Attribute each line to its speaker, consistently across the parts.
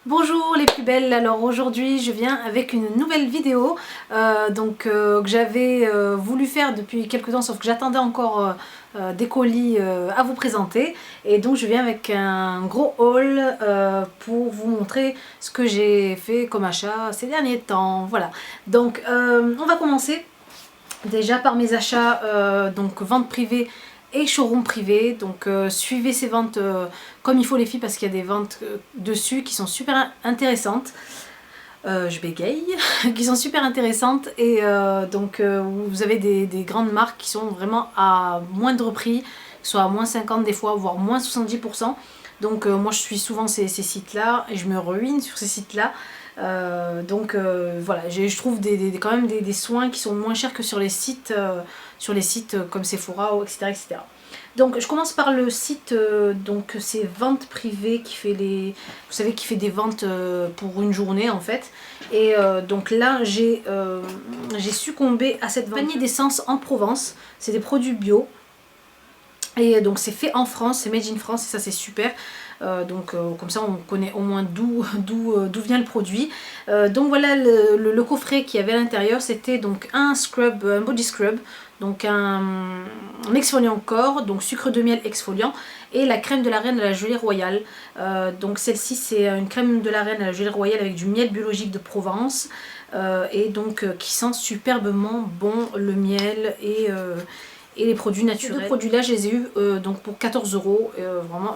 Speaker 1: Bonjour les plus belles, alors aujourd'hui je viens avec une nouvelle vidéo que j'avais voulu faire depuis quelques temps, sauf que j'attendais encore des colis à vous présenter, et donc je viens avec un gros haul pour vous montrer ce que j'ai fait comme achat ces derniers temps. Voilà, donc on va commencer déjà par mes achats, donc vente privée et showroom privé. Donc suivez ces ventes comme il faut les filles, parce qu'il y a des ventes dessus qui sont super intéressantes. Je bégaye, qui sont super intéressantes, et vous avez des grandes marques qui sont vraiment à moindre prix, soit à moins 50 des fois, voire moins 70%. Donc moi je suis souvent ces sites là et je me ruine sur ces sites là. Voilà, je trouve quand même des soins qui sont moins chers que sur les sites comme Sephora, etc., etc. Donc je commence par le site, donc c'est Vente Privée qui fait vous savez, qui fait des ventes pour une journée en fait. Et donc là j'ai succombé à cette vente. Panier d'essence en Provence, c'est des produits bio. Et donc c'est fait en France, c'est made in France, et ça c'est super. Comme ça on connaît au moins d'où vient le produit. Donc voilà le coffret qu'il y avait à l'intérieur, c'était donc un scrub, un body scrub, donc un exfoliant corps, donc sucre de miel exfoliant, et la crème de la reine à la gelée royale. Donc celle-ci c'est une crème de la reine à la gelée royale avec du miel biologique de Provence, qui sent superbement bon le miel et les produits naturels. Ces deux produits là je les ai eu donc pour 14 €,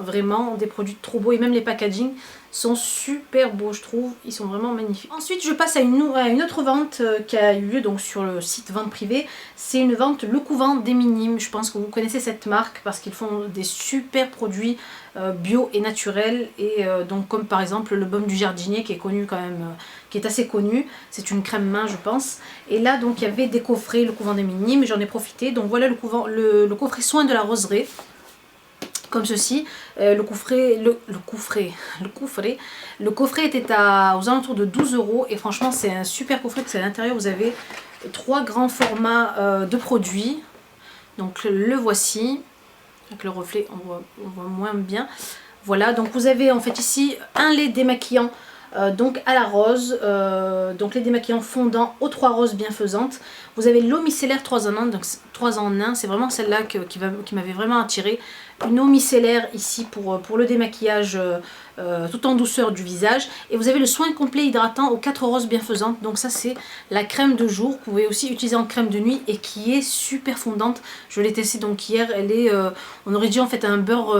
Speaker 1: vraiment des produits trop beaux, et même les packaging sont super beaux, je trouve, ils sont vraiment magnifiques. Ensuite je passe à une autre vente qui a eu lieu donc sur le site Vente Privée. C'est une vente Le Couvent des Minimes. Je pense que vous connaissez cette marque parce qu'ils font des super produits bio et naturels, et donc comme par exemple le baume du jardinier qui est connu quand même, qui est assez connu, c'est une crème main je pense. Et là donc il y avait des coffrets Le Couvent des Minimes, j'en ai profité. Donc voilà le coffret soin de la roseraie, comme ceci. Le coffret était aux alentours de 12 €, et franchement c'est un super coffret parce qu'à l'intérieur vous avez 3 grands formats de produits. Donc le voici, avec le reflet on voit moins bien. Voilà, donc vous avez en fait ici un lait démaquillant donc à la rose, donc lait démaquillant fondant aux 3 roses bienfaisantes. Vous avez l'eau micellaire 3 en 1, donc 3 en 1, c'est vraiment celle-là qui m'avait vraiment attirée. Une eau micellaire ici pour le démaquillage tout en douceur du visage. Et vous avez le soin complet hydratant aux 4 roses bienfaisantes. Donc ça c'est la crème de jour, que vous pouvez aussi utiliser en crème de nuit, et qui est super fondante. Je l'ai testée donc hier, elle est, on aurait dit en fait un beurre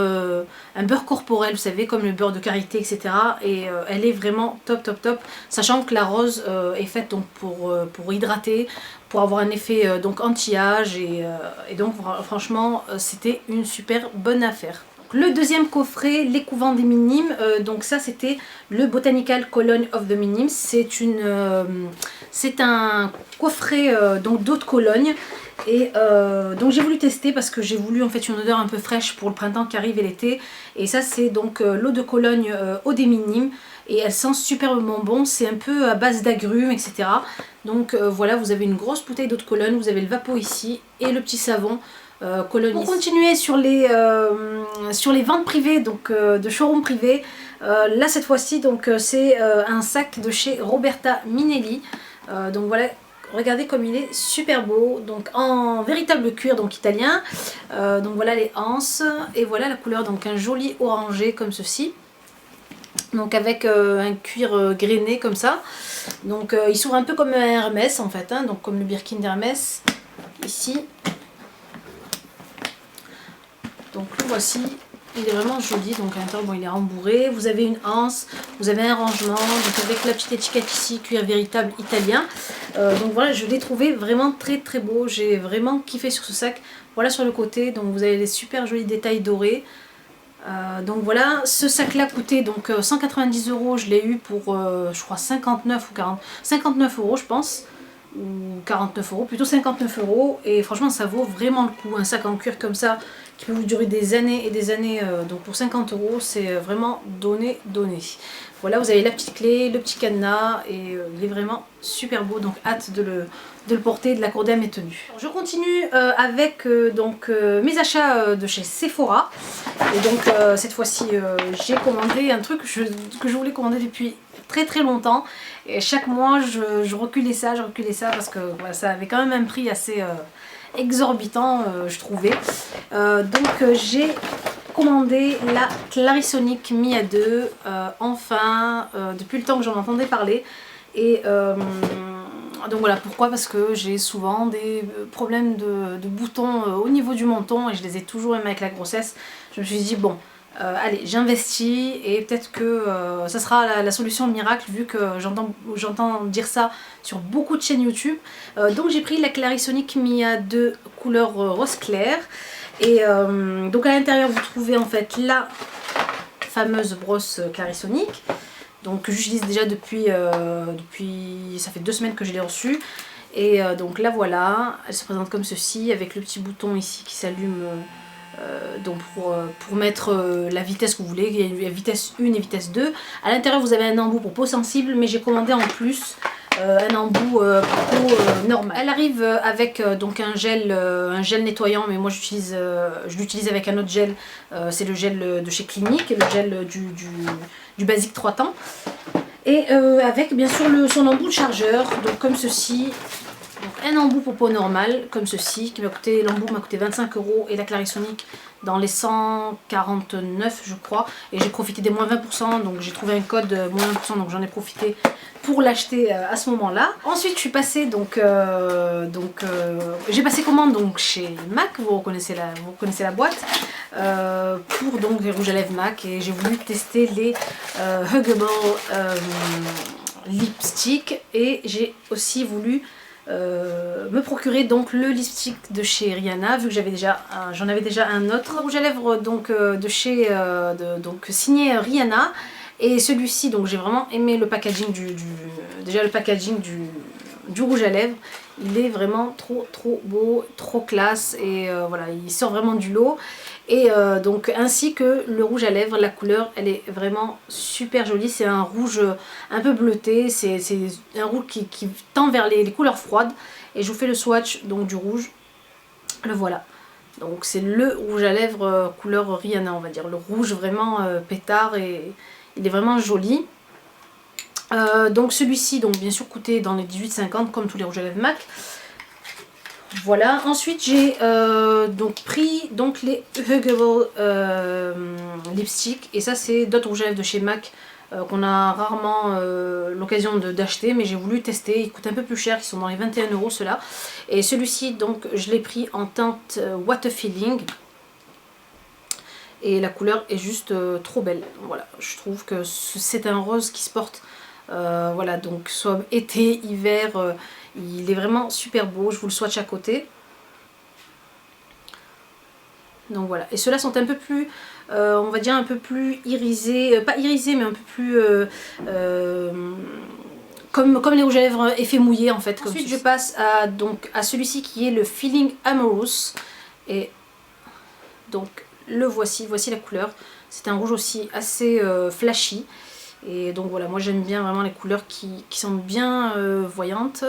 Speaker 1: corporel, vous savez, comme le beurre de karité, etc. Et elle est vraiment top top top, sachant que la rose est faite donc pour hydrater, pour avoir un effet donc anti-âge, et donc franchement c'était une super bonne affaire. Le deuxième coffret, Les Couvents des Minimes, donc ça c'était le Botanical Cologne of the Minimes. C'est un coffret donc d'eau de Cologne, et donc j'ai voulu tester parce que j'ai voulu en fait une odeur un peu fraîche pour le printemps qui arrive et l'été. Et ça c'est donc l'eau de Cologne eau des Minimes, et elle sent superbement bon, c'est un peu à base d'agrumes, etc. Donc voilà, vous avez une grosse bouteille d'eau de Cologne, vous avez le Vapeau ici et le petit savon Cologne. Pour continuer sur les ventes privées, donc de showroom privé, là cette fois-ci donc c'est un sac de chez Roberta Minelli. Donc voilà, regardez comme il est super beau, donc en véritable cuir donc italien. Donc voilà les anses, et voilà la couleur, donc un joli orangé comme ceci. Donc avec un cuir grainé comme ça. Donc il s'ouvre un peu comme un Hermès en fait, hein, donc comme le Birkin d'Hermès ici. Donc le voici, il est vraiment joli. Donc à l'intérieur, bon, il est rembourré. Vous avez une anse, vous avez un rangement, donc avec la petite étiquette ici, cuir véritable italien. Donc voilà, je l'ai trouvé vraiment très très beau. J'ai vraiment kiffé sur ce sac. Voilà sur le côté, donc vous avez des super jolis détails dorés. Donc voilà, ce sac là coûtait donc 190 €, je l'ai eu pour je crois 59 ou 40, 59 € je pense, ou 49 €, plutôt 59 €, et franchement ça vaut vraiment le coup. Un sac en cuir comme ça qui peut vous durer des années et des années, donc pour 50 €, c'est vraiment donné. Voilà, vous avez la petite clé, le petit cadenas et il est vraiment super beau, donc hâte de le porter et de l'accorder à mes tenues. Alors, je continue avec mes achats de chez Sephora. Et donc cette fois-ci j'ai commandé un truc que je voulais commander depuis très longtemps. Et chaque mois je reculais ça parce que voilà, ça avait quand même un prix assez exorbitant je trouvais. J'ai commandé la Clarisonic Mia 2 enfin depuis le temps que j'en entendais parler. Et donc voilà, pourquoi? Parce que j'ai souvent des problèmes de boutons au niveau du menton et je les ai toujours, même avec la grossesse. Je me suis dit bon, allez, j'investis et peut-être que ça sera la solution miracle vu que j'entends dire ça sur beaucoup de chaînes YouTube. Donc j'ai pris la Clarisonic Mia 2 couleur rose clair. Et donc à l'intérieur vous trouvez en fait la fameuse brosse Clarisonic. Donc j'utilise déjà depuis ça fait 2 semaines que je l'ai reçue. Et donc la voilà, elle se présente comme ceci avec le petit bouton ici qui s'allume donc pour mettre la vitesse que vous voulez. Il y a vitesse 1 et vitesse 2. À l'intérieur vous avez un embout pour peau sensible, mais j'ai commandé en plus un embout pour peau normal. Elle arrive avec donc un gel nettoyant, mais moi je l'utilise avec un autre gel, c'est le gel de chez Clinique, le gel du Basique 3 temps. Et avec bien sûr son embout de chargeur, donc comme ceci. Donc un embout pour peau normale, comme ceci, l'embout m'a coûté 25 € et la Clarisonic dans les 149 je crois. Et j'ai profité des moins 20%, donc j'ai trouvé un code moins 20%, donc j'en ai profité pour l'acheter à ce moment-là. Ensuite je suis passée j'ai passé commande donc chez MAC, vous reconnaissez la boîte, pour donc les rouges à lèvres MAC, et j'ai voulu tester les Huggable lipstick, et j'ai aussi voulu me procurer donc le lipstick de chez Rihanna, vu que j'en avais déjà un autre rouge à lèvres donc de chez signé Rihanna. Et celui-ci, donc j'ai vraiment aimé le packaging du rouge à lèvres. Il est vraiment trop beau, trop classe, et voilà, il sort vraiment du lot. Et donc ainsi que le rouge à lèvres, la couleur elle est vraiment super jolie. C'est un rouge un peu bleuté, c'est un rouge qui tend vers les couleurs froides. Et je vous fais le swatch donc du rouge, le voilà. Donc c'est le rouge à lèvres couleur Rihanna, on va dire, le rouge vraiment pétard, et il est vraiment joli. Donc celui-ci donc bien sûr coûtait dans les 18,50 comme tous les rouges à lèvres MAC. Voilà, ensuite j'ai pris donc les Huggable lipstick, et ça c'est d'autres rouges à lèvres de chez MAC qu'on a rarement l'occasion d'acheter, mais j'ai voulu tester. Ils coûtent un peu plus cher, ils sont dans les 21 € ceux-là. Et celui-ci donc je l'ai pris en teinte Water Feeling. Et la couleur est juste trop belle. Voilà, je trouve que c'est un rose qui se porte voilà, donc soit été, hiver, il est vraiment super beau. Je vous le swatch à côté. Donc voilà, et ceux-là sont un peu plus, on va dire un peu plus irisés, pas irisés mais un peu plus comme les rouges à lèvres effet mouillé en fait. Ensuite je passe à celui-ci qui est le Feeling Amorous, et donc le voici la couleur. C'est un rouge aussi assez flashy, et donc voilà, moi j'aime bien vraiment les couleurs qui sont bien voyantes.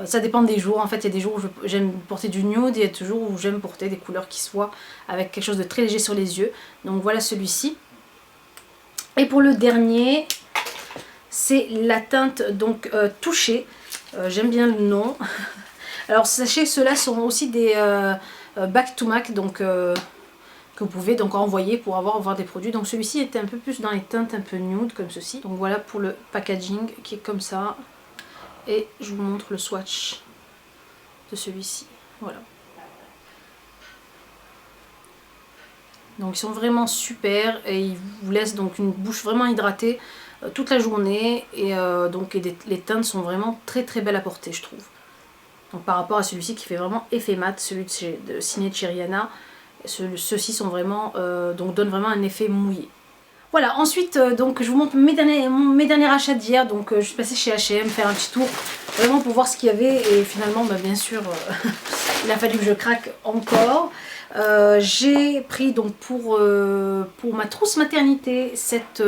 Speaker 1: Ça dépend des jours, en fait il y a des jours où j'aime porter du nude, et il y a des jours où j'aime porter des couleurs qui soient avec quelque chose de très léger sur les yeux. Donc voilà celui-ci. Et pour le dernier, c'est la teinte donc touchée, j'aime bien le nom. Alors sachez, ceux-là sont aussi des back to MAC, donc que vous pouvez donc envoyer pour avoir des produits. Donc celui-ci était un peu plus dans les teintes un peu nude comme ceci. Donc voilà pour le packaging qui est comme ça. Et je vous montre le swatch de celui-ci. Voilà. Donc ils sont vraiment super, et ils vous laissent donc une bouche vraiment hydratée toute la journée. Et les teintes sont vraiment très belles à porter, je trouve. Donc par rapport à celui-ci qui fait vraiment effet mat, celui de signé de chez Rihanna, ceux-ci sont vraiment donnent vraiment un effet mouillé. Voilà, ensuite donc je vous montre mes derniers achats d'hier. Donc je suis passée chez H&M faire un petit tour vraiment pour voir ce qu'il y avait, et finalement bien sûr il a fallu que je craque encore. J'ai pris donc pour ma trousse maternité cette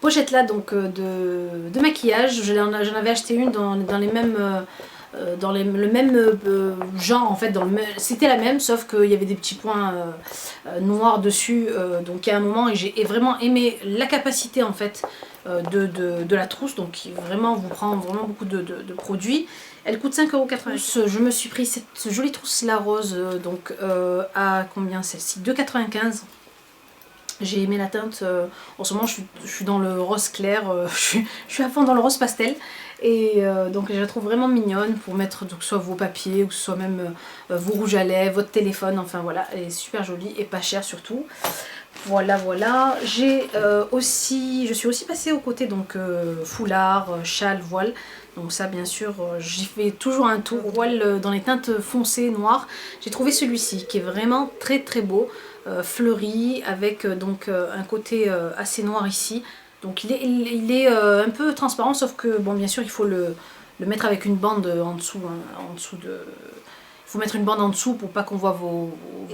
Speaker 1: pochette là donc de maquillage. J'en avais acheté une dans les mêmes le même genre en fait, c'était la même sauf qu'il y avait des petits points noirs dessus, donc il y a un moment et j'ai vraiment aimé la capacité en fait de la trousse, donc qui vraiment vous prend vraiment beaucoup de produits. Elle coûte 5,90 €. Je me suis pris cette jolie trousse là rose, donc à combien celle-ci, 2,95 €. J'ai aimé la teinte, en ce moment je suis dans le rose clair, je suis à fond dans le rose pastel. Et donc je la trouve vraiment mignonne pour mettre donc, soit vos papiers ou soit même vos rouges à lèvres, votre téléphone, enfin voilà, elle est super jolie et pas chère surtout. Voilà, voilà. J'ai je suis aussi passée au côté donc foulard, châle, voile. Donc ça bien sûr, j'y fais toujours un tour. Voile dans les teintes foncées, noires. J'ai trouvé celui-ci qui est vraiment très très beau, fleuri, avec donc un côté assez noir ici. Donc il est un peu transparent, sauf que bon bien sûr il faut le mettre avec une bande en dessous, hein, il faut mettre une bande en dessous pour pas qu'on voit vos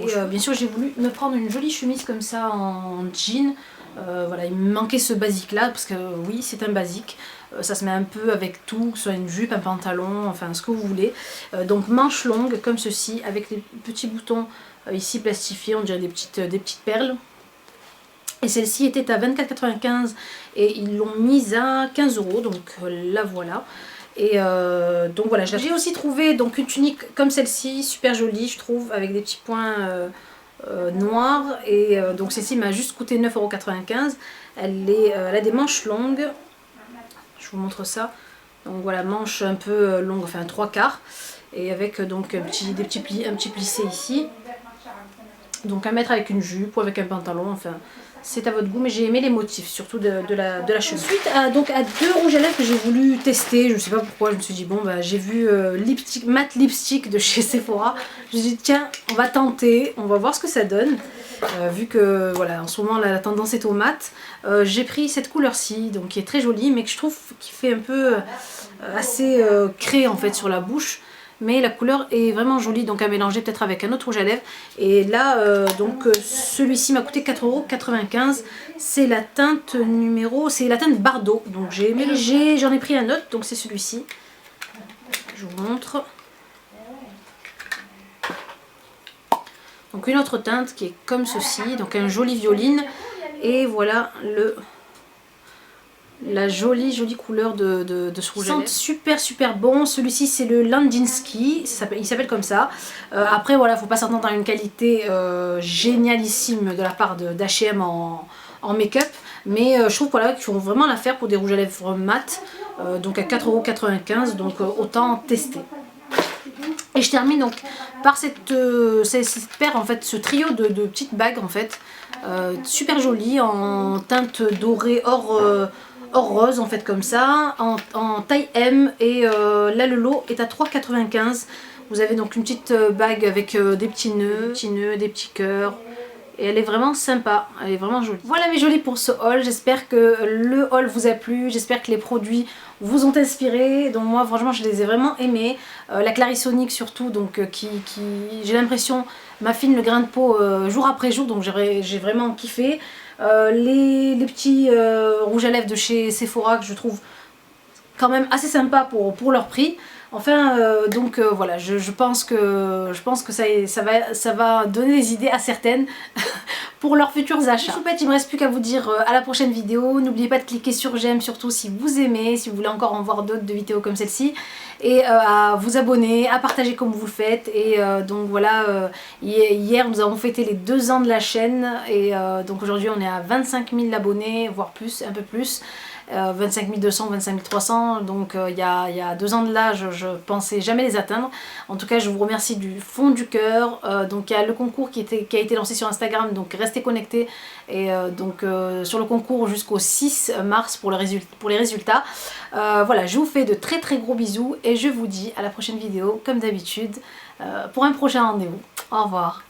Speaker 1: cheveux. Bien sûr j'ai voulu me prendre une jolie chemise comme ça en jean. Voilà, il me manquait ce basique là parce que oui c'est un basique. Ça se met un peu avec tout, que ce soit une jupe, un pantalon, enfin ce que vous voulez. Donc manches longues comme ceci avec les petits boutons ici plastifiés, on dirait des petites perles. Et celle-ci était à 24,95 € et ils l'ont mise à 15 €, donc la voilà. Et donc voilà, j'ai aussi trouvé donc une tunique comme celle-ci, super jolie je trouve, avec des petits points noirs. Et donc celle-ci m'a juste coûté 9,95 €. Elle a des manches longues, je vous montre ça. Donc voilà, manches un peu longues, enfin 3/4. Et avec donc un petit plissé ici. Donc à mettre avec une jupe ou avec un pantalon, enfin c'est à votre goût, mais j'ai aimé les motifs, surtout de la chemise. Ensuite, donc à deux rouges à lèvres que j'ai voulu tester, je ne sais pas pourquoi, je me suis dit bon bah j'ai vu matte lipstick de chez Sephora, je me suis dit tiens on va tenter, on va voir ce que ça donne, vu que voilà en ce moment la tendance est au mat. J'ai pris cette couleur-ci, donc qui est très jolie, mais que je trouve qui fait un peu assez créé en fait sur la bouche. Mais la couleur est vraiment jolie, donc à mélanger peut-être avec un autre rouge à lèvres. Et là, donc celui-ci m'a coûté 4,95 €. C'est la teinte c'est la teinte Bardot. Donc j'ai aimé j'en ai pris un autre, donc c'est celui-ci. Je vous montre. Donc une autre teinte qui est comme ceci, donc un joli violine. Et voilà la jolie couleur de ce rouge à lèvres. Super bon. Celui-ci c'est le Landinsky, il s'appelle comme ça. Après voilà, faut pas s'attendre à une qualité génialissime de la part d'H&M en make-up, mais je trouve voilà, qu'ils font vraiment l'affaire pour des rouges à lèvres mat, donc à 4,95 €, donc autant tester. Et je termine donc par cette paire en fait, ce trio de petites bagues en fait, super jolies en teinte dorée or rose en fait comme ça, en taille M. Et là le lot est à 3,95 €. Vous avez donc une petite bague avec des petits nœuds, des petits cœurs. Et elle est vraiment sympa, elle est vraiment jolie. Voilà mes jolis pour ce haul, j'espère que le haul vous a plu, j'espère que les produits vous ont inspiré. Donc moi franchement je les ai vraiment aimés. La Clarisonic surtout, donc qui j'ai l'impression m'affine le grain de peau jour après jour, donc j'ai vraiment kiffé. Les petits rouges à lèvres de chez Sephora que je trouve quand même assez sympa pour leur prix. Enfin donc voilà, je pense que ça va donner des idées à certaines pour leurs futurs achats. Il me reste plus qu'à vous dire à la prochaine vidéo. N'oubliez pas de cliquer sur j'aime, surtout si vous aimez, si vous voulez encore en voir d'autres de vidéos comme celle-ci, et à vous abonner, à partager comme vous le faites. Et donc voilà, hier nous avons fêté les 2 ans de la chaîne, et donc aujourd'hui on est à 25 000 abonnés, voire plus, un peu plus. 25 200, 25 300, donc il y a 2 ans de là je pensais jamais les atteindre. En tout cas je vous remercie du fond du cœur. Donc il y a le concours qui a été lancé sur Instagram, donc restez connectés, et donc sur le concours jusqu'au 6 mars pour les résultats. Voilà, je vous fais de très gros bisous et je vous dis à la prochaine vidéo comme d'habitude pour un prochain rendez-vous. Au revoir.